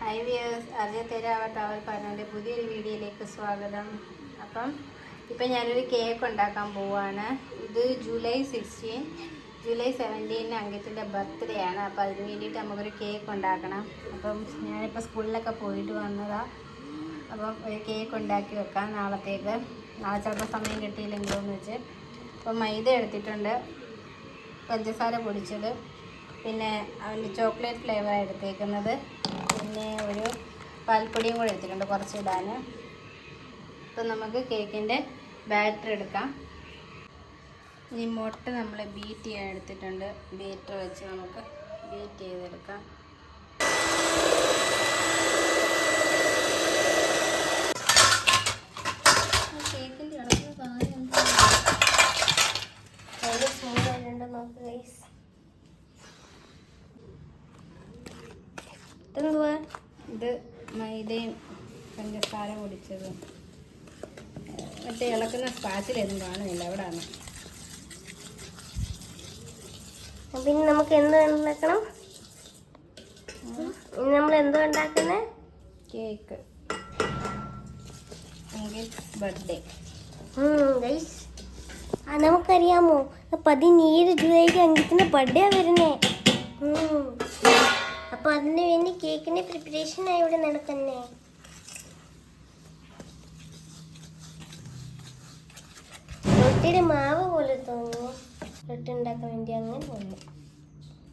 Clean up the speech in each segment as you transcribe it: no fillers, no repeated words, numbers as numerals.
Hi viewers, Ajay തേരാവ travel പാർട്ണറിൻ്റെ പുതിയൊരു വീഡിയോയിലേക്ക് സ്വാഗതം. ഇപ്പം ഞാനൊരു കേക്ക് ഉണ്ടാക്കാൻ പോവുകയാണ്. ഇത് ജൂലൈ 17 അങ്കിത്തിൻ്റെ ബർത്ത്ഡേ ആണ്. അപ്പോൾ അതിന് വേണ്ടിയിട്ട് നമുക്കൊരു കേക്ക് ഉണ്ടാക്കണം. ഞാനിപ്പോൾ സ്കൂളിലൊക്കെ പോയിട്ട് വന്നതാണ്. ഒരു കേക്ക് ഉണ്ടാക്കി വെക്കാം നാളത്തേക്ക്. നാളെ ചിലപ്പോൾ സമയം കിട്ടിയില്ലെങ്കിലോ എന്ന് വെച്ച്. മൈദ എടുത്തിട്ടുണ്ട്, പഞ്ചസാര പൊടിച്ചത്, പിന്നെ അതിൻ്റെ ചോക്ലേറ്റ് ഫ്ലേവറാണ് എടുത്തേക്കുന്നത്, പിന്നെ ഒരു പാൽപ്പൊടിയും കൂടെ എടുത്തിട്ടുണ്ട് കുറച്ച് ഇടാൻ. നമുക്ക് കേക്കിൻ്റെ ബാറ്റർ എടുക്കാം. ഈ മുട്ട നമ്മൾ ബീറ്റ് ചെയ്യാൻ എടുത്തിട്ടുണ്ട്. ബീറ്റർ വെച്ച് നമുക്ക് ബീറ്റ് ചെയ്തെടുക്കാം. കേക്കിൻ്റെ ഇളക്കുന്ന സാധനം സ്മൂത്തായിട്ടുണ്ട്. നോക്ക് ഗൈസ്, ഇത് മൈദയും പഞ്ചസാര പൊടിച്ചതും. മറ്റേ ഇളക്കുന്ന സ്പാച്ചിലൊന്നും കാണുന്നില്ല, അവിടാണ്. പിന്നെ നമുക്ക് എന്ത് ഉണ്ടാക്കണം? നമ്മൾ എന്തോ ഉണ്ടാക്കുന്നത്? Cake, birthday. നമുക്കറിയാമോ 17 ജൂലൈക്ക് അങ്കിത്തിന്റെ ബർത്ത്ഡേ വരുന്നേ. അപ്പൊ അതിന് വേണ്ടി കേക്കിന്റെ പ്രിപ്പറേഷൻ ഇവിടെ നടക്കുന്നേ. റൊട്ടിയുടെ മാവ് പോലെ തോന്നുന്നു. റൊട്ടി ഉണ്ടാക്കാൻ വേണ്ടി അങ്ങനെ തോന്നുന്നു.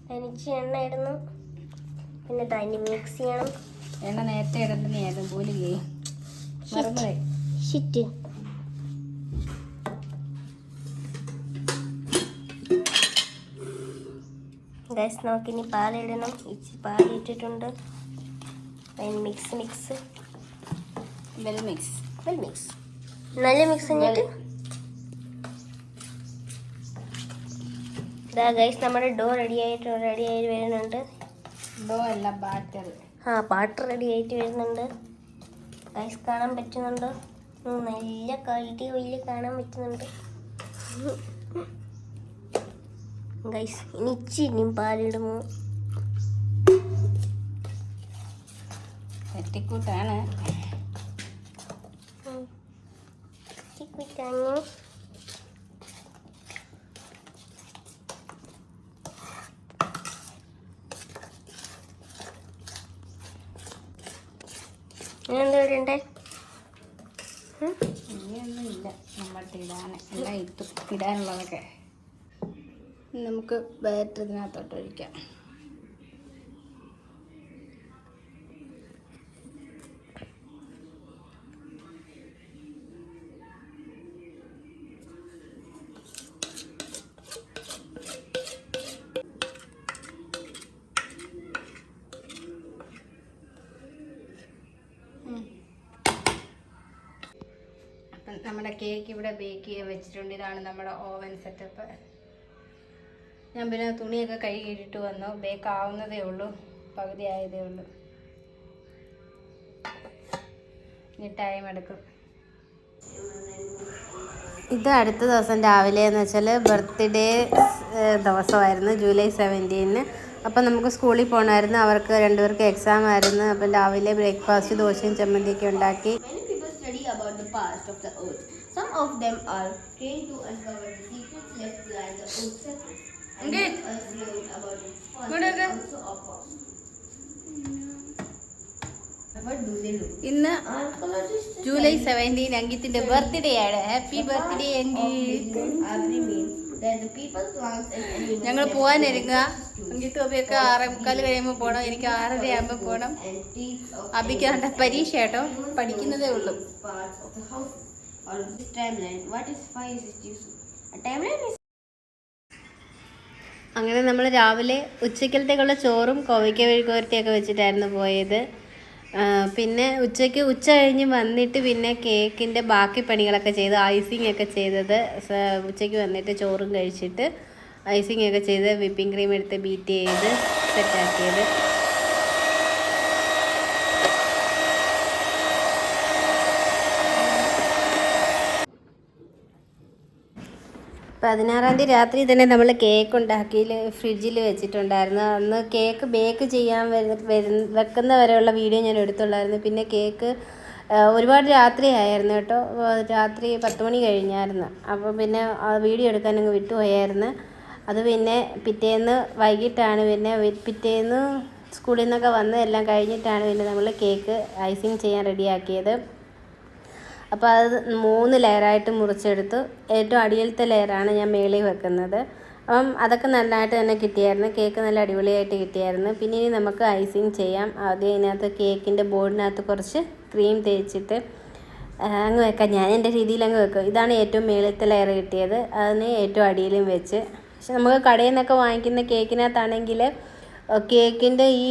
തനിച്ച് എണ്ണ ഇടുന്നു, പിന്നെ തനി മിക്സ് ചെയ്യണം. എണ്ണ നേരത്തെ ഇടേണ്ടതായിരുന്നു, പോലില്ലേ, മറന്നുപോയി. ഷിറ്റ്. ഗൈസ്, നമുക്കിനി പാലിടണം. ഇച്ചിരി പാലിട്ടിട്ടുണ്ട്. മിക്സ് വെൽ മിക്സ് നല്ല മിക്സ് കഴിഞ്ഞിട്ട് ഇതാ ഗൈസ്, നമ്മുടെ ഡോ റെഡി ആയിട്ട് വരുന്നുണ്ട്. ഡോ അല്ല, ബാറ്റർ. ബാറ്റർ റെഡി ആയിട്ട് വരുന്നുണ്ട്. ഗൈസ്, കാണാൻ പറ്റുന്നുണ്ട്. നല്ല ക്വാളിറ്റി വലിയ കാണാൻ പറ്റുന്നുണ്ട്. ഗൈസ്, ഇനി ഇച്ചിരിയും പാലിടുമോ? തട്ടിക്കൂട്ടാണ്. എന്താ ഇടണ്ടേ? ഇനിയൊന്നും ഇല്ല, നമ്മൾക്ക് എല്ലാം ഇടാനുള്ളതൊക്കെ. നമുക്ക് ബാറ്റർ ഇതിനകത്തോട്ട് ഒഴിക്കാം. നമ്മുടെ കേക്ക് ഇവിടെ ബേക്ക് ചെയ്യാൻ വെച്ചിട്ടുണ്ട്. ഇതാണ് നമ്മുടെ ഓവൻ സെറ്റപ്പ്. ഞാൻ പിന്നെ തുണിയൊക്കെ കഴുകിയിട്ട് വന്നു. ബേക്ക് ആവുന്നതേ ഉള്ളൂ, പകുതി ആയതേ ഉള്ളൂ. ഇനി ടൈം എടുക്കും. ഇത് അടുത്ത ദിവസം രാവിലെ എന്ന് വെച്ചാൽ ബർത്ത്ഡേ ദിവസമായിരുന്നു, ജൂലൈ 17. അപ്പം നമുക്ക് സ്കൂളിൽ പോകണമായിരുന്നു. അവർക്ക് രണ്ടുപേർക്ക് എക്സാം ആയിരുന്നു. അപ്പം രാവിലെ ബ്രേക്ക്ഫാസ്റ്റ് ദോശയും ചമ്മന്തിയൊക്കെ ഉണ്ടാക്കി. About the past of the earth. Some of them are trained to uncover the secrets left behind the earth's surface. And us learn about its past and also our past. What do they do? ഇന്ന് July 17 അങ്കിത്തിന്റെ birthday ആണ്. Happy birthday Ankit. ഞങ്ങൾ പോകാനിരുങ്ങുക. അങ്കിത്ത് അബിയൊക്കെ 6:45 കഴിയുമ്പോൾ പോകണം. എനിക്ക് 6:30 ആകുമ്പോൾ പോകണം. അബിക്കാണ്ട് പരീക്ഷ കേട്ടോ, പഠിക്കുന്നതേ ഉള്ളൂ. അങ്ങനെ നമ്മൾ രാവിലെ ഉച്ചക്കലത്തേക്കുള്ള ചോറും കോവയ്ക്ക മെഴുക്കുവരട്ടിയൊക്കെ വെച്ചിട്ടായിരുന്നു പോയത്. പിന്നെ ഉച്ച കഴിഞ്ഞ് വന്നിട്ട് പിന്നെ കേക്കിൻ്റെ ബാക്കി പണികളൊക്കെ ചെയ്ത് ഐസിങ് ഒക്കെ ചെയ്തത്. ഉച്ചയ്ക്ക് വന്നിട്ട് ചോറും കഴിച്ചിട്ട് ഐസിങ് ഒക്കെ ചെയ്ത് വിപ്പിംഗ് ക്രീം എടുത്ത് ബീറ്റ് ചെയ്ത് സെറ്റാക്കിയത്. 16-ാം തീയതി രാത്രി തന്നെ നമ്മൾ കേക്ക് ഉണ്ടാക്കി ഫ്രിഡ്ജിൽ വെച്ചിട്ടുണ്ടായിരുന്നു. അന്ന് കേക്ക് ബേക്ക് ചെയ്യാൻ വെക്കുന്ന വരെയുള്ള വീഡിയോ ഞാൻ എടുത്തുള്ളായിരുന്നു. പിന്നെ കേക്ക് ഒരുപാട് രാത്രി ആയിരുന്നു കേട്ടോ, രാത്രി 10 മണി കഴിഞ്ഞായിരുന്നു. അപ്പോൾ പിന്നെ വീഡിയോ എടുക്കാനങ്ങ് വിട്ടുപോയായിരുന്നു. അത് പിന്നെ പിറ്റേന്ന് വൈകിട്ടാണ്, പിന്നെ പിറ്റേന്ന് സ്കൂളിൽ നിന്നൊക്കെ വന്ന് എല്ലാം കഴിഞ്ഞിട്ടാണ് പിന്നെ നമ്മൾ കേക്ക് ഐസിങ് ചെയ്യാൻ റെഡിയാക്കിയത്. അപ്പോൾ അത് 3 ലെയറായിട്ട് മുറിച്ചെടുത്തു. ഏറ്റവും അടിയിലത്തെ ലെയറാണ് ഞാൻ മേളിൽ വെക്കുന്നത്. അപ്പം അതൊക്കെ നല്ലതായിട്ട് തന്നെ കിട്ടിയായിരുന്നു. കേക്ക് നല്ല അടിപൊളിയായിട്ട് കിട്ടിയായിരുന്നു. പിന്നെ ഇനി നമുക്ക് ഐസിങ് ചെയ്യാം. ആദ്യം ഇതിനകത്ത് കേക്കിൻ്റെ ബോർഡിനകത്ത് കുറച്ച് ക്രീം തേച്ചിട്ട് അങ്ങ് വെക്കാം. ഞാൻ എൻ്റെ രീതിയിൽ അങ്ങ് വെക്കും. ഇതാണ് ഏറ്റവും മേളിലത്തെ ലെയർ കിട്ടിയത്. അതിന് ഏറ്റവും അടിയിലും വെച്ച്. പക്ഷെ നമുക്ക് കടയിൽ നിന്നൊക്കെ വാങ്ങിക്കുന്ന കേക്കിനകത്താണെങ്കിൽ കേക്കിൻ്റെ ഈ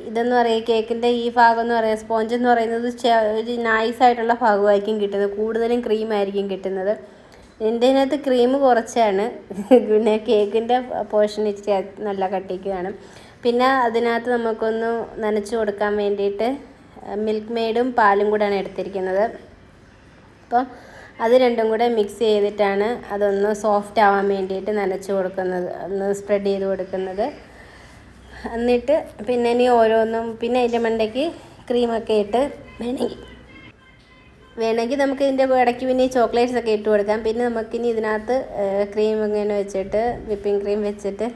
ഇതെന്ന് പറയുക, കേക്കിൻ്റെ ഈ ഭാഗം എന്ന് പറയുക, സ്പോഞ്ച് എന്ന് പറയുന്നത് ഒരു നൈസായിട്ടുള്ള ഭാഗമായിരിക്കും കിട്ടുന്നത്, കൂടുതലും ക്രീമായിരിക്കും കിട്ടുന്നത്. എൻ്റെ ഇതിനകത്ത് ക്രീം കുറച്ചാണ്, പിന്നെ കേക്കിൻ്റെ പോർഷൻ ഇച്ചിരി നല്ല കട്ടിക്ക് വേണം. പിന്നെ അതിനകത്ത് നമുക്കൊന്ന് നനച്ച് കൊടുക്കാൻ വേണ്ടിയിട്ട് മിൽക്ക് മെയ്ഡും പാലും കൂടെയാണ് എടുത്തിരിക്കുന്നത്. അപ്പം അത് രണ്ടും കൂടെ മിക്സ് ചെയ്തിട്ടാണ് അതൊന്ന് സോഫ്റ്റ് ആവാൻ വേണ്ടിയിട്ട് നനച്ച് കൊടുക്കുന്നത്, ഒന്ന് സ്പ്രെഡ് ചെയ്ത് കൊടുക്കുന്നത്. എന്നിട്ട് പിന്നെ ഇനി ഓരോന്നും പിന്നെ അതിൻ്റെ മണ്ടയ്ക്ക് ക്രീമൊക്കെ ഇട്ട് വേണമെങ്കിൽ നമുക്ക് ഇതിൻ്റെ ഇടയ്ക്ക് പിന്നെ ഈ ചോക്ലേറ്റ്സ് ഒക്കെ ഇട്ട് കൊടുക്കാം. പിന്നെ നമുക്കിനി ഇതിനകത്ത് ക്രീം ഇങ്ങനെ വെച്ചിട്ട് വിപ്പിംഗ് ക്രീം വെച്ചിട്ട്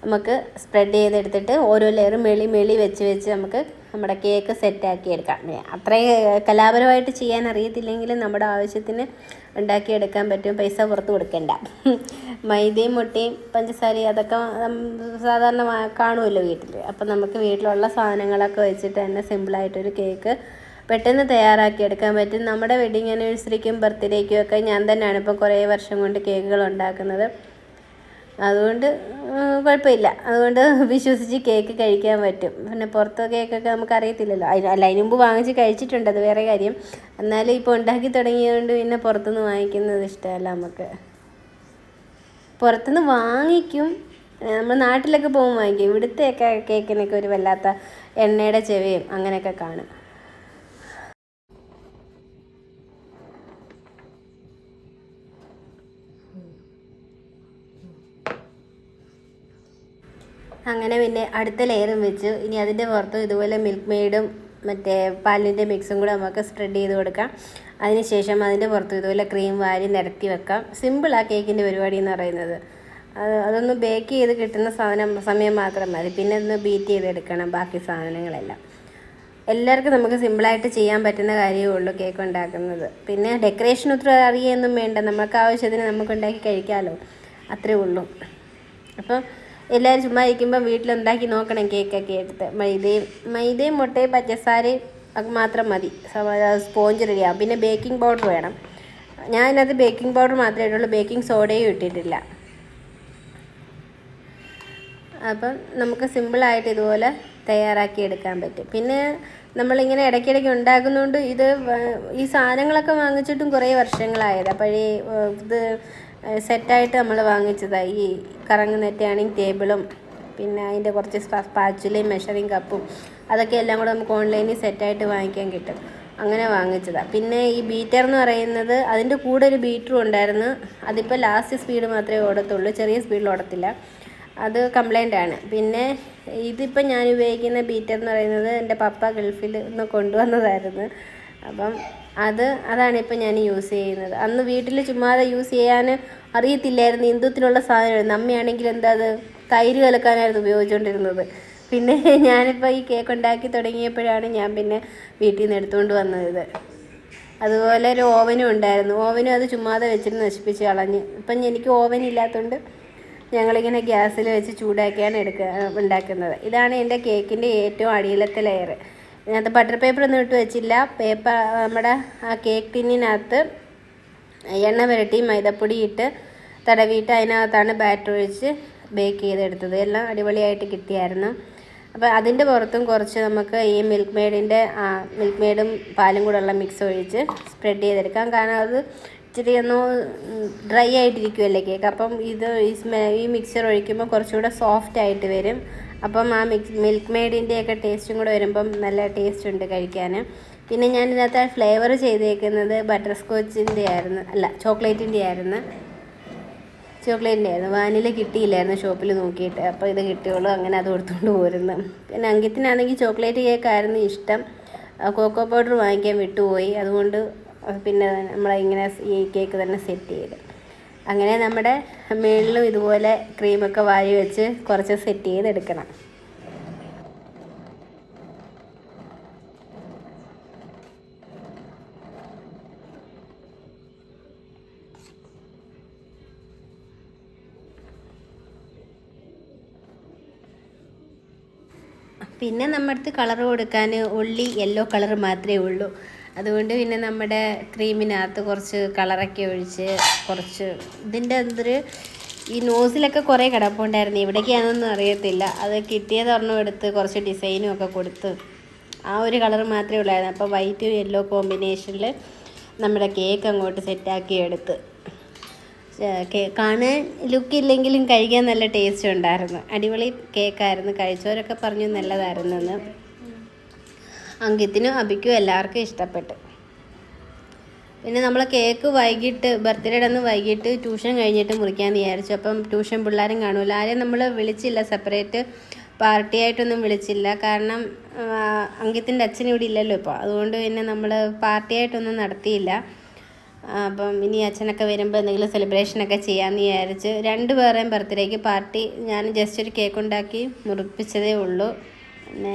നമുക്ക് സ്പ്രെഡ് ചെയ്തെടുത്തിട്ട് ഓരോ ലെയറും മേളി വെച്ച് നമുക്ക് നമ്മുടെ കേക്ക് സെറ്റാക്കി എടുക്കാം. അത്രയും കലാപരമായിട്ട് ചെയ്യാൻ അറിയത്തില്ലെങ്കിലും നമ്മുടെ ആവശ്യത്തിന് ഉണ്ടാക്കിയെടുക്കാൻ പറ്റും, പൈസ പുറത്ത് കൊടുക്കണ്ട. മൈദയും മുട്ടയും പഞ്ചസാരയും അതൊക്കെ സാധാരണ കാണുമല്ലോ വീട്ടിൽ. അപ്പം നമുക്ക് വീട്ടിലുള്ള സാധനങ്ങളൊക്കെ വെച്ചിട്ട് തന്നെ സിമ്പിളായിട്ടൊരു കേക്ക് പെട്ടെന്ന് തയ്യാറാക്കി എടുക്കാൻ പറ്റും. നമ്മുടെ വെഡിങ് ആനിവേഴ്സറിക്കും ബർത്ത്ഡേക്കും ഒക്കെ ഞാൻ തന്നെയാണ് ഇപ്പോൾ കുറേ വർഷം കൊണ്ട് കേക്കുകൾ ഉണ്ടാക്കുന്നത്. അതുകൊണ്ട് കുഴപ്പമില്ല, അതുകൊണ്ട് വിശ്വസിച്ച് കേക്ക് കഴിക്കാൻ പറ്റും. പിന്നെ പുറത്തെ കേക്കൊക്കെ നമുക്കറിയത്തില്ലല്ലോ, അതിന് മുമ്പ് വാങ്ങിച്ച് കഴിച്ചിട്ടുണ്ട്, അത് വേറെ കാര്യം. എന്നാലും ഇപ്പോൾ ഉണ്ടാക്കി തുടങ്ങിയതുകൊണ്ട് പിന്നെ പുറത്തുനിന്ന് വാങ്ങിക്കുന്നത് ഇഷ്ടമല്ല നമുക്ക്. പുറത്തുനിന്ന് വാങ്ങിക്കും, നമ്മൾ നാട്ടിലൊക്കെ പോകുമ്പോൾ വാങ്ങിക്കും. ഇവിടുത്തെയൊക്കെ കേക്കിനൊക്കെ ഒരു വല്ലാത്ത എണ്ണയുടെ ചെവയും അങ്ങനെയൊക്കെ കാണും. അങ്ങനെ പിന്നെ അടുത്ത ലെയറും വെച്ച് ഇനി അതിൻ്റെ പുറത്തും ഇതുപോലെ മിൽക്ക് മെയ്ഡും മറ്റേ പാലിൻ്റെ മിക്സും കൂടെ നമുക്ക് സ്പ്രെഡ് ചെയ്ത് കൊടുക്കാം. അതിനുശേഷം അതിൻ്റെ പുറത്തും ഇതുപോലെ ക്രീം വാരി നിരത്തി വെക്കാം. സിമ്പിളാണ് കേക്കിൻ്റെ പരിപാടി എന്ന് പറയുന്നത്. അതൊന്ന് ബേക്ക് ചെയ്ത് കിട്ടുന്ന സമയം മാത്രം മതി. പിന്നെ ഒന്ന് ബീറ്റ് ചെയ്തെടുക്കണം ബാക്കി സാധനങ്ങളെല്ലാം. എല്ലാവർക്കും നമുക്ക് സിമ്പിളായിട്ട് ചെയ്യാൻ പറ്റുന്ന കാര്യമേ ഉള്ളൂ കേക്ക് ഉണ്ടാക്കുന്നത്. പിന്നെ ഡെക്കറേഷൻ ഒത്തിരി അറിയൊന്നും വേണ്ട, നമുക്ക് ആവശ്യത്തിന് നമുക്ക് ഉണ്ടാക്കി കഴിക്കാമല്ലോ, അത്രേ ഉള്ളൂ. അപ്പം എല്ലാവരും ചുമ്മാ ഇരിക്കുമ്പോൾ വീട്ടിലുണ്ടാക്കി നോക്കണം കേക്കൊക്കെ എടുത്ത്. മൈദയും മുട്ടയും പഞ്ചസാരയും അത് മാത്രം മതി, സ്പോഞ്ച് റെഡിയാകും. പിന്നെ ബേക്കിംഗ് പൗഡർ വേണം. ഞാൻ അതിനകത്ത് ബേക്കിംഗ് പൗഡർ മാത്രമേ ഇട്ടുള്ളൂ, ബേക്കിംഗ് സോഡയും ഇട്ടിട്ടില്ല. അപ്പം നമുക്ക് സിമ്പിളായിട്ട് ഇതുപോലെ തയ്യാറാക്കി എടുക്കാൻ പറ്റും. പിന്നെ നമ്മളിങ്ങനെ ഇടയ്ക്കിടയ്ക്ക് ഉണ്ടാക്കുന്നതുകൊണ്ട് ഈ സാധനങ്ങളൊക്കെ വാങ്ങിച്ചിട്ടും കുറേ വർഷങ്ങളായതാണ്. പഴയ ഇത് സെറ്റായിട്ട് നമ്മൾ വാങ്ങിച്ചതാണ്. ഈ കറങ്ങുന്ന ടേണിംഗ് ടേബിളും പിന്നെ അതിൻ്റെ കുറച്ച് സ്പാച്ചുലയും മെഷറിംഗ് കപ്പും അതൊക്കെ എല്ലാം കൂടെ നമുക്ക് ഓൺലൈനിൽ സെറ്റായിട്ട് വാങ്ങിക്കാൻ കിട്ടും, അങ്ങനെ വാങ്ങിച്ചതാണ്. പിന്നെ ഈ ബീറ്റർ എന്ന് പറയുന്നത് അതിൻ്റെ കൂടെ ഒരു ബീറ്ററും ഉണ്ടായിരുന്നു. അതിപ്പോൾ ലാസ്റ്റ് സ്പീഡ് മാത്രമേ ഓടത്തുള്ളൂ, ചെറിയ സ്പീഡിൽ ഓടത്തില്ല, അത് കംപ്ലൈൻ്റ് ആണ്. പിന്നെ ഇതിപ്പോൾ ഞാൻ ഉപയോഗിക്കുന്ന ബീറ്റർ എന്ന് പറയുന്നത് എൻ്റെ പപ്പ ഗൾഫിൽ നിന്ന് കൊണ്ടുവന്നതായിരുന്നു. അപ്പം അതാണിപ്പോൾ ഞാൻ യൂസ് ചെയ്യുന്നത്. അന്ന് വീട്ടിൽ ചുമ്മാതെ യൂസ് ചെയ്യാൻ അറിയത്തില്ലായിരുന്നു, യുദ്ധത്തിലുള്ള സാധനമായിരുന്നു. അമ്മയാണെങ്കിൽ അത് തൈര് കലക്കാനായിരുന്നു ഉപയോഗിച്ചുകൊണ്ടിരുന്നത്. പിന്നെ ഞാനിപ്പോൾ ഈ കേക്ക് ഉണ്ടാക്കി തുടങ്ങിയപ്പോഴാണ് ഞാൻ പിന്നെ വീട്ടിൽ നിന്ന് എടുത്തുകൊണ്ട് വന്നത്. അതുപോലെ ഒരു ഓവനും ഉണ്ടായിരുന്നു. ഓവനും അത് ചുമ്മാതെ വെച്ചിട്ട് നശിപ്പിച്ച് കളഞ്ഞ്. ഇപ്പം എനിക്ക് ഓവൻ ഇല്ലാത്തതുകൊണ്ട് ഞങ്ങളിങ്ങനെ ഗ്യാസിൽ വെച്ച് ചൂടാക്കിയാണ് ഉണ്ടാക്കുന്നത്. ഇതാണ് എൻ്റെ കേക്കിൻ്റെ ഏറ്റവും അടിയിലത്തെ ലെയർ. ഇതിനകത്ത് ബട്ടർ പേപ്പറൊന്നും ഇട്ട് വെച്ചില്ല. നമ്മുടെ ആ കേക്ക് ടിന്നിനകത്ത് എണ്ണ പുരട്ടി മൈദപ്പൊടി ഇട്ട് തടവിയിട്ട് അതിനകത്താണ് ബാറ്റർ ഒഴിച്ച് ബേക്ക് ചെയ്തെടുത്തത്. എല്ലാം അടിപൊളിയായിട്ട് കിട്ടിയായിരുന്നു. അപ്പോൾ അതിൻ്റെ പുറത്തും കുറച്ച് നമുക്ക് ഈ മിൽക്ക് മെയ്ഡും പാലും കൂടെ ഉള്ള മിക്സ് ഒഴിച്ച് സ്പ്രെഡ് ചെയ്തെടുക്കാം. കാരണം അത് ഇച്ചിരി ഒന്ന് ഡ്രൈ ആയിട്ടിരിക്കുമല്ലേ കേക്ക്. അപ്പം ഈ മിക്സർ ഒഴിക്കുമ്പോൾ കുറച്ചുകൂടെ സോഫ്റ്റ് ആയിട്ട് വരും. അപ്പം ആ മിൽക്ക് മെയ്ഡിൻ്റെയൊക്കെ ടേസ്റ്റും കൂടെ വരുമ്പം നല്ല ടേസ്റ്റ് ഉണ്ട് കഴിക്കാൻ. പിന്നെ ഞാൻ ഇതിനകത്ത് ഫ്ലേവർ ചെയ്തേക്കുന്നത് ബട്ടർ സ്കോച്ചിൻ്റെ ആയിരുന്നു, അല്ല ചോക്ലേറ്റിൻ്റെ ആയിരുന്നു. ചോക്ലേറ്റിൻ്റെ ആയിരുന്നു. വാനില കിട്ടിയില്ലായിരുന്നു ഷോപ്പിൽ നോക്കിയിട്ട്, അപ്പോൾ ഇത് കിട്ടിയുള്ളൂ. അങ്ങനെ അത് കൊടുത്തുകൊണ്ട് പോരുന്നു. പിന്നെ അങ്കിത്തിനാണെങ്കിൽ ചോക്ലേറ്റ് കേക്കായിരുന്നു ഇഷ്ടം. കോക്കോ പൗഡർ വാങ്ങിക്കാൻ വിട്ടുപോയി. അതുകൊണ്ട് പിന്നെ നമ്മളിങ്ങനെ ഈ കേക്ക് തന്നെ സെറ്റ് ചെയ്ത്. അങ്ങനെ നമ്മുടെ മുകളിലും ഇതുപോലെ ക്രീമൊക്കെ വാരി വെച്ച് കുറച്ച് സെറ്റ് ചെയ്തെടുക്കണം. പിന്നെ നമ്മുടെ അടുത്ത് കളർ കൊടുക്കാൻ ഒള്ളി യെല്ലോ കളർ മാത്രമേ ഉള്ളൂ. അതുകൊണ്ട് പിന്നെ നമ്മുടെ ക്രീമിനകത്ത് കുറച്ച് കളറൊക്കെ ഒഴിച്ച് കുറച്ച് ഇതിൻ്റെ എന്തൊരു ഈ നോസിലൊക്കെ കുറേ കിടപ്പുണ്ടായിരുന്നു. എവിടേക്കാണെന്നൊന്നും അറിയത്തില്ല. അത് കിട്ടിയതൊരെണ്ണം എടുത്ത് കുറച്ച് ഡിസൈനും ഒക്കെ കൊടുത്ത് ആ ഒരു കളർ മാത്രമേ ഉള്ളായിരുന്നു. അപ്പോൾ വൈറ്റ് യെല്ലോ കോമ്പിനേഷനിൽ നമ്മുടെ കേക്ക് അങ്ങോട്ട് സെറ്റാക്കി എടുത്ത്. കാണാൻ ലുക്കില്ലെങ്കിലും കഴിക്കാൻ നല്ല ടേസ്റ്റ് ഉണ്ടായിരുന്നു. അടിപൊളി കേക്കായിരുന്നു. കഴിച്ചവരൊക്കെ പറഞ്ഞു നല്ലതായിരുന്നെന്ന്. അങ്കിത്തിനും അബിക്കും എല്ലാവർക്കും ഇഷ്ടപ്പെട്ടു. പിന്നെ നമ്മൾ കേക്ക് വൈകിട്ട് ബർത്ത്ഡേയുടെ അന്ന് വൈകിട്ട് ട്യൂഷൻ കഴിഞ്ഞിട്ട് മുറിക്കാമെന്ന് വിചാരിച്ചു. അപ്പം ട്യൂഷൻ പിള്ളേരും കാണുമല്ലോ. ആരെയും നമ്മൾ വിളിച്ചില്ല, സെപ്പറേറ്റ് പാർട്ടിയായിട്ടൊന്നും വിളിച്ചില്ല. കാരണം അങ്കിത്തിൻ്റെ അച്ഛനും ഇവിടെ ഇല്ലല്ലോ ഇപ്പോൾ. അതുകൊണ്ട് പിന്നെ നമ്മൾ പാർട്ടിയായിട്ടൊന്നും നടത്തിയില്ല. അപ്പം ഇനി അച്ഛനൊക്കെ വരുമ്പോൾ എന്തെങ്കിലും സെലിബ്രേഷനൊക്കെ ചെയ്യാമെന്ന് വിചാരിച്ച് 2 പേരുടെയും ബർത്ത്ഡേക്ക് പാർട്ടി ഞാൻ ജസ്റ്റ് ഒരു കേക്ക് ഉണ്ടാക്കി മുറിപ്പിച്ചതേ ഉള്ളൂ. പിന്നെ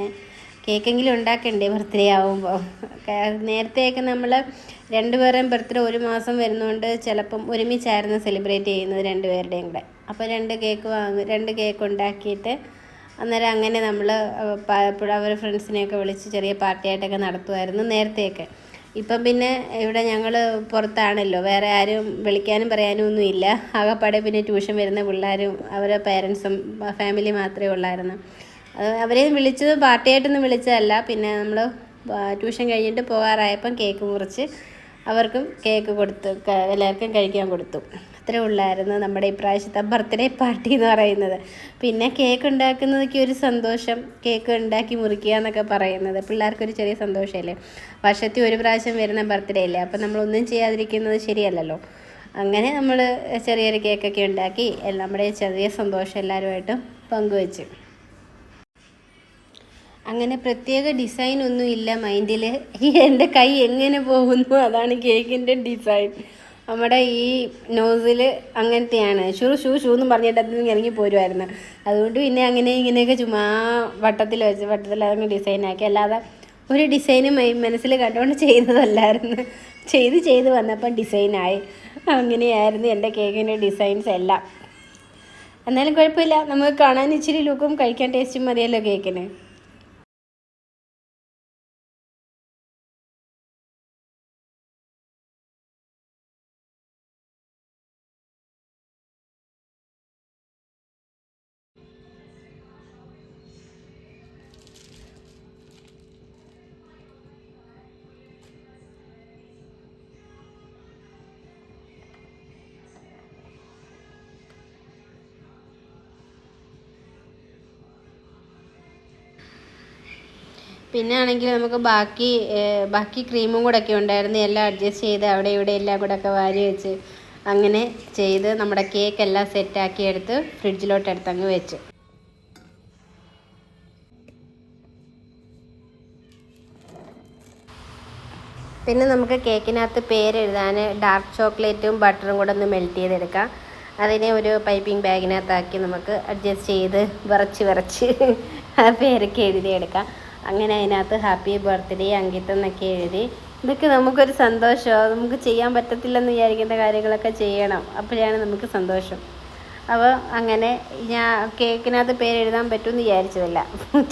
കേക്കെങ്കിലും ഉണ്ടാക്കണ്ടേ ബർത്ത്ഡേ ആകുമ്പോൾ. നേരത്തെയൊക്കെ നമ്മൾ 2 പേരുടെയും ബർത്ത്ഡേ ഒരു മാസം വരുന്നതുകൊണ്ട് ചിലപ്പം ഒരുമിച്ചായിരുന്നു സെലിബ്രേറ്റ് ചെയ്യുന്നത് 2 പേരുടെയും കൂടെ. അപ്പോൾ 2 കേക്ക് ഉണ്ടാക്കിയിട്ട് അന്നേരം അങ്ങനെ നമ്മൾ അവർ ഫ്രണ്ട്സിനെയൊക്കെ വിളിച്ച് ചെറിയ പാർട്ടിയായിട്ടൊക്കെ നടത്തുമായിരുന്നു നേരത്തെയൊക്കെ. ഇപ്പം പിന്നെ ഇവിടെ ഞങ്ങൾ പുറത്താണല്ലോ, വേറെ ആരും വിളിക്കാനും പറയാനും ഒന്നും ഇല്ല. ആകെപ്പാടെ പിന്നെ ട്യൂഷൻ വരുന്ന പിള്ളേരും അവരെ പേരൻസും ഫാമിലി മാത്രമേ ഉള്ളായിരുന്നു. അവരെ വിളിച്ചത് പാർട്ടിയായിട്ടൊന്നും വിളിച്ചതല്ല. പിന്നെ നമ്മൾ ട്യൂഷൻ കഴിഞ്ഞിട്ട് പോകാറായപ്പം കേക്ക് മുറിച്ച് അവർക്കും കേക്ക് കൊടുത്തു, എല്ലാവർക്കും കഴിക്കാൻ കൊടുത്തു. അത്രേ ഉള്ളായിരുന്നു നമ്മുടെ ഇപ്രാവശ്യത്തെ ബർത്ത്ഡേ പാർട്ടി എന്ന് പറയുന്നത്. പിന്നെ കേക്ക് ഉണ്ടാക്കുന്നതൊക്കെ ഒരു സന്തോഷം. കേക്ക് ഉണ്ടാക്കി മുറിക്കുക എന്നൊക്കെ പറയുന്നത് പിള്ളേർക്കൊരു ചെറിയ സന്തോഷമല്ലേ. വർഷത്തിൽ ഒരു പ്രാവശ്യം വരുന്ന ബർത്ത്ഡേ അല്ലേ. അപ്പം നമ്മളൊന്നും ചെയ്യാതിരിക്കുന്നത് ശരിയല്ലല്ലോ. അങ്ങനെ നമ്മൾ ചെറിയൊരു കേക്കൊക്കെ ഉണ്ടാക്കി നമ്മുടെ ചെറിയ സന്തോഷം എല്ലാവരുമായിട്ടും പങ്കുവെച്ചു. അങ്ങനെ പ്രത്യേക ഡിസൈൻ ഒന്നും ഇല്ല മൈൻഡിൽ. എൻ്റെ കൈ എങ്ങനെ പോകുന്നു അതാണ് കേക്കിൻ്റെ ഡിസൈൻ. നമ്മുടെ ഈ നോസിൽ അങ്ങനത്തെയാണ്. ഷൂ എന്നും പറഞ്ഞിട്ട് അതിൽ നിന്ന് ഇറങ്ങി പോരുമായിരുന്നു. അതുകൊണ്ട് പിന്നെ അങ്ങനെ ഇങ്ങനെയൊക്കെ ചുമ്മാ വട്ടത്തിൽ അതങ്ങ് ഡിസൈനാക്കി. അല്ലാതെ ഒരു ഡിസൈനും മനസ്സിൽ കണ്ടുകൊണ്ട് ചെയ്തതല്ലായിരുന്നു. ചെയ്ത് വന്നപ്പം ഡിസൈനായി. അങ്ങനെയായിരുന്നു എൻ്റെ കേക്കിൻ്റെ ഡിസൈൻസ് എല്ലാം. എന്നാലും കുഴപ്പമില്ല, നമുക്ക് കാണാൻ ഇച്ചിരി ലുക്കും കഴിക്കാൻ ടേസ്റ്റും മതിയല്ലോ കേക്കിന്. പിന്നെ ആണെങ്കിൽ നമുക്ക് ബാക്കി ക്രീമും കൂടെ ഒക്കെ ഉണ്ടായിരുന്നു. എല്ലാം അഡ്ജസ്റ്റ് ചെയ്ത് അവിടെ ഇവിടെ എല്ലാം കൂടെ ഒക്കെ വാരി വെച്ച് അങ്ങനെ ചെയ്ത് നമ്മുടെ കേക്ക് എല്ലാം സെറ്റാക്കി എടുത്ത് ഫ്രിഡ്ജിലോട്ട് എടുത്തങ്ങ് വെച്ചു. പിന്നെ നമുക്ക് കേക്കിനകത്ത് പേരെഴുതാൻ ഡാർക്ക് ചോക്ലേറ്റും ബട്ടറും കൂടെ ഒന്ന് മെൽറ്റ് ചെയ്തെടുക്കാം. അതിനെ ഒരു പൈപ്പിംഗ് ബാഗിനകത്താക്കി നമുക്ക് അഡ്ജസ്റ്റ് ചെയ്ത് വിറച്ച് ആ പേരൊക്കെ എഴുതിയെടുക്കാം. അങ്ങനെ അതിനകത്ത് ഹാപ്പി ബർത്ത്ഡേ അങ്കിത്ത് എന്നൊക്കെ എഴുതി. ഇതൊക്കെ നമുക്കൊരു സന്തോഷമാണ്. നമുക്ക് ചെയ്യാൻ പറ്റത്തില്ലെന്ന് വിചാരിക്കുന്ന കാര്യങ്ങളൊക്കെ ചെയ്യണം. അപ്പോഴാണ് നമുക്ക് സന്തോഷം. അപ്പോൾ അങ്ങനെ ഞാൻ കേക്കിനകത്ത് പേരെഴുതാൻ പറ്റുമെന്ന് വിചാരിച്ചതല്ല.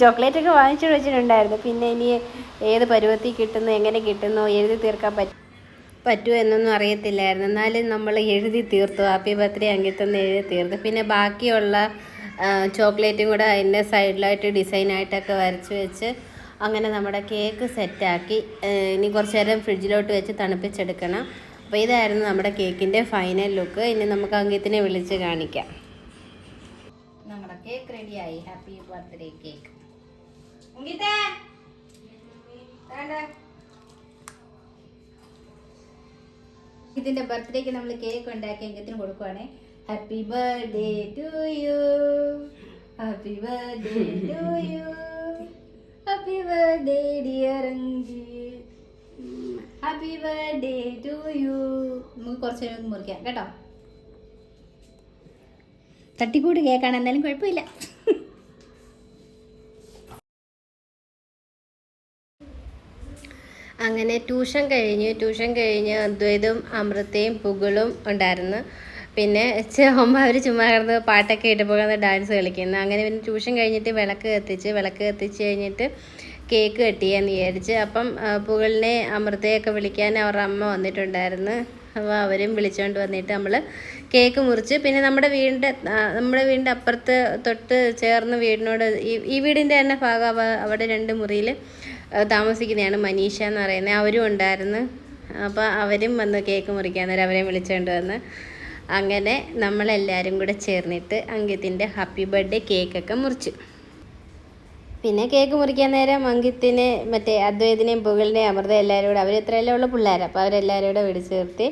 ചോക്ലേറ്റൊക്കെ വാങ്ങിച്ചു വെച്ചിട്ടുണ്ടായിരുന്നു. പിന്നെ ഇനി ഏത് പരുവത്തിൽ കിട്ടുന്നു, എങ്ങനെ കിട്ടുന്നു, എഴുതി തീർക്കാൻ പറ്റുമോ എന്നൊന്നും അറിയത്തില്ലായിരുന്നു. എന്നാലും നമ്മൾ എഴുതി തീർത്തു. ഹാപ്പി ബർത്ത്ഡേ അങ്കിത്തെന്ന് എഴുതി തീർത്തു. പിന്നെ ബാക്കിയുള്ള ചോക്ലേറ്റും കൂടെ അതിൻ്റെ സൈഡിലായിട്ട് ഡിസൈനായിട്ടൊക്കെ വരച്ച് വെച്ച് അങ്ങനെ നമ്മുടെ കേക്ക് സെറ്റാക്കി. ഇനി കുറച്ച് നേരം ഫ്രിഡ്ജിലോട്ട് വെച്ച് തണുപ്പിച്ചെടുക്കണം. അപ്പോൾ ഇതായിരുന്നു നമ്മുടെ കേക്കിൻ്റെ ഫൈനൽ ലുക്ക്. ഇനി നമുക്ക് അങ്കിത്തിനെ വിളിച്ച് കാണിക്കാം. നമ്മുടെ കേക്ക് റെഡിയായി. Happy birthday cake. ഇതിൻ്റെ ബർത്ത്ഡേക്ക് നമ്മൾ കേക്ക് ഉണ്ടാക്കി അങ്കിത്തിന് കൊടുക്കുവാണേ. Happy birthday to you, happy birthday to you, happy birthday dear Ankit, happy birthday to you. നമുക്ക് കുറച്ച് നേരം മുറിക്കാം കേട്ടോ. തട്ടിക്കൂട് കേൾക്കാണ്, എന്നാലും കുഴപ്പമില്ല. അങ്ങനെ ട്യൂഷൻ കഴിഞ്ഞ് അദ്വൈതും അമൃതയും പുകളും ഉണ്ടായിരുന്നു. പിന്നെ അവർ ചുമ്മാ കിടന്ന് പാട്ടൊക്കെ ഇട്ടപ്പോൾ ഡാൻസ് കളിക്കുന്നു. അങ്ങനെ പിന്നെ ട്യൂഷൻ കഴിഞ്ഞിട്ട് വിളക്ക് കത്തിച്ച് കഴിഞ്ഞിട്ട് കേക്ക് കട്ടിയാന്ന് വിചാരിച്ച്. അപ്പം പുകളിനെ അമൃതയൊക്കെ വിളിക്കാൻ അവരുടെ അമ്മ വന്നിട്ടുണ്ടായിരുന്നു. അപ്പോൾ അവരും വിളിച്ചുകൊണ്ട് വന്നിട്ട് നമ്മൾ കേക്ക് മുറിച്ച്. പിന്നെ നമ്മുടെ വീടിൻ്റെ അപ്പുറത്ത് തൊട്ട് ചേർന്ന് വീടിനോട് ഈ വീടിൻ്റെ തന്നെ ഭാഗം അവിടെ 2 മുറിയിൽ താമസിക്കുന്നതാണ് മനീഷ എന്ന് പറയുന്നത്. അവരും ഉണ്ടായിരുന്നു. അപ്പോൾ അവരും വന്ന് കേക്ക് മുറിക്കാൻ നേരം അവരെയും വിളിച്ചുകൊണ്ട് വന്ന് അങ്ങനെ നമ്മളെല്ലാവരും കൂടെ ചേർന്നിട്ട് അങ്കിത്തിൻ്റെ ഹാപ്പി ബർത്ത്ഡേ കേക്കൊക്കെ മുറിച്ചു. പിന്നെ കേക്ക് മുറിക്കാൻ നേരം അങ്കിത്തിനെ മറ്റേ അദ്വൈതിനെയും പുകളിനെയും അമൃത എല്ലാവരും കൂടെ, അവർ ഇത്രയല്ലേ ഉള്ള പിള്ളേർ, അപ്പോൾ അവരെല്ലാവരും കൂടെ വിളിച്ചു നിർത്തി.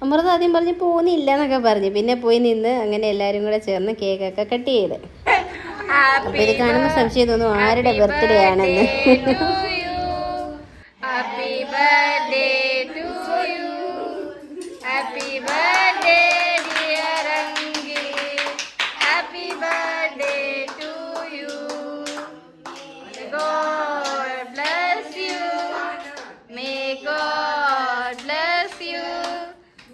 അമൃത ആദ്യം പറഞ്ഞ് പോകുന്നില്ല എന്നൊക്കെ പറഞ്ഞു. പിന്നെ പോയി നിന്ന് അങ്ങനെ എല്ലാവരും കൂടെ ചേർന്ന് കേക്കൊക്കെ കട്ട് ചെയ്ത്. അപ്പോൾ ഇത് കാണുമ്പോൾ സംശയം തോന്നും ആരുടെ ബർത്ത്ഡേ ആണെന്ന്. Happy birthday to you, happy birthday dear Ankit, happy birthday to you. God bless you, may God bless you,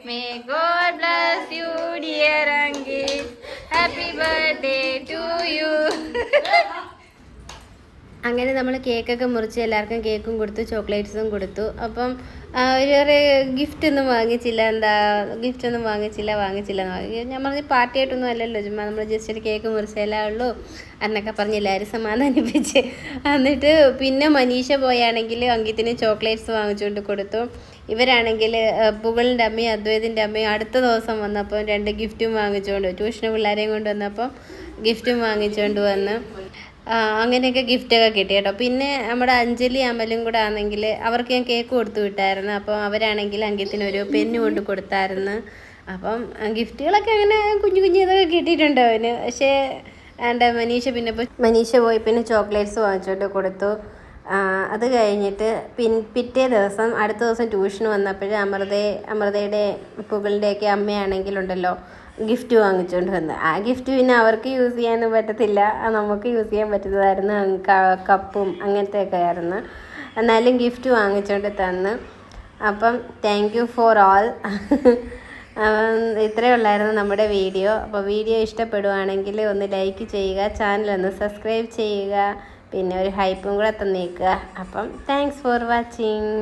may God bless you dear Ankit, happy birthday to you. അങ്ങനെ നമ്മൾ കേക്കൊക്കെ മുറിച്ച് എല്ലാവർക്കും കേക്കും കൊടുത്തു, ചോക്ലേറ്റ്സും കൊടുത്തു. അപ്പം ഒരു ഗിഫ്റ്റൊന്നും വാങ്ങിച്ചില്ല എന്ന് വാങ്ങി. ഞാൻ പറഞ്ഞ് പാർട്ടിയായിട്ടൊന്നും അല്ലല്ലോ, ചുമ്മാ നമ്മൾ ജസ്റ്റ് ഒരു കേക്ക് മുറിച്ചല്ലേ ഉള്ളൂ എന്നൊക്കെ പറഞ്ഞ് എല്ലാവരും സമാധാനിപ്പിച്ച്. എന്നിട്ട് പിന്നെ മനീഷ പോയാണെങ്കിൽ അങ്കിത്തിന് ചോക്ലേറ്റ്സ് വാങ്ങിച്ചുകൊണ്ട് കൊടുത്തു. ഇവരാണെങ്കിൽ പുകളിൻ്റെ അമ്മയും അദ്വൈതിൻ്റെ അമ്മയും അടുത്ത ദിവസം വന്നപ്പോൾ 2 ഗിഫ്റ്റും വാങ്ങിച്ചുകൊണ്ട്, ട്യൂഷന് പിള്ളേരെയും കൊണ്ട് വന്നപ്പോൾ ഗിഫ്റ്റും വാങ്ങിച്ചുകൊണ്ട് വന്ന് അങ്ങനെയൊക്കെ ഗിഫ്റ്റൊക്കെ കിട്ടി കേട്ടോ. പിന്നെ നമ്മുടെ അഞ്ജലി അമലും കൂടെ ആണെങ്കിൽ അവർക്ക് ഞാൻ കേക്ക് കൊടുത്തു വിട്ടായിരുന്നു. അപ്പം അവരാണെങ്കിൽ അങ്കിത്തിനൊരു പെന്ന് കൊണ്ട് കൊടുത്തായിരുന്നു. അപ്പം ഗിഫ്റ്റുകളൊക്കെ അങ്ങനെ കുഞ്ഞു ഇതൊക്കെ കിട്ടിയിട്ടുണ്ട് അവന്. പക്ഷേ മനീഷ പോയി പിന്നെ ചോക്ലേറ്റ്സ് വാങ്ങിച്ചുകൊണ്ട് കൊടുത്തു. അത് കഴിഞ്ഞിട്ട് പിറ്റേ ദിവസം അടുത്ത ദിവസം ട്യൂഷന് വന്നപ്പോൾ അമൃതയുടെ പുകളുടെയൊക്കെ അമ്മയാണെങ്കിലുണ്ടല്ലോ ഗിഫ്റ്റ് വാങ്ങിച്ചുകൊണ്ട് വന്ന്. ആ ഗിഫ്റ്റ് പിന്നെ അവർക്ക് യൂസ് ചെയ്യാനൊന്നും പറ്റത്തില്ല, നമുക്ക് യൂസ് ചെയ്യാൻ പറ്റുന്നതായിരുന്നു. കപ്പും അങ്ങനത്തെയൊക്കെ ആയിരുന്നു. എന്നാലും ഗിഫ്റ്റ് വാങ്ങിച്ചുകൊണ്ട് തന്ന്. അപ്പം താങ്ക് യു ഫോർ ഓൾ. ഇത്രയേ ഉള്ളായിരുന്നു നമ്മുടെ വീഡിയോ. അപ്പോൾ വീഡിയോ ഇഷ്ടപ്പെടുവാണെങ്കിൽ ഒന്ന് ലൈക്ക് ചെയ്യുക, ചാനലൊന്ന് സബ്സ്ക്രൈബ് ചെയ്യുക, പിന്നെ ഒരു ഹൈപ്പും കൂടെ തന്നേക്കുക. അപ്പം താങ്ക്സ് ഫോർ വാച്ചിങ്.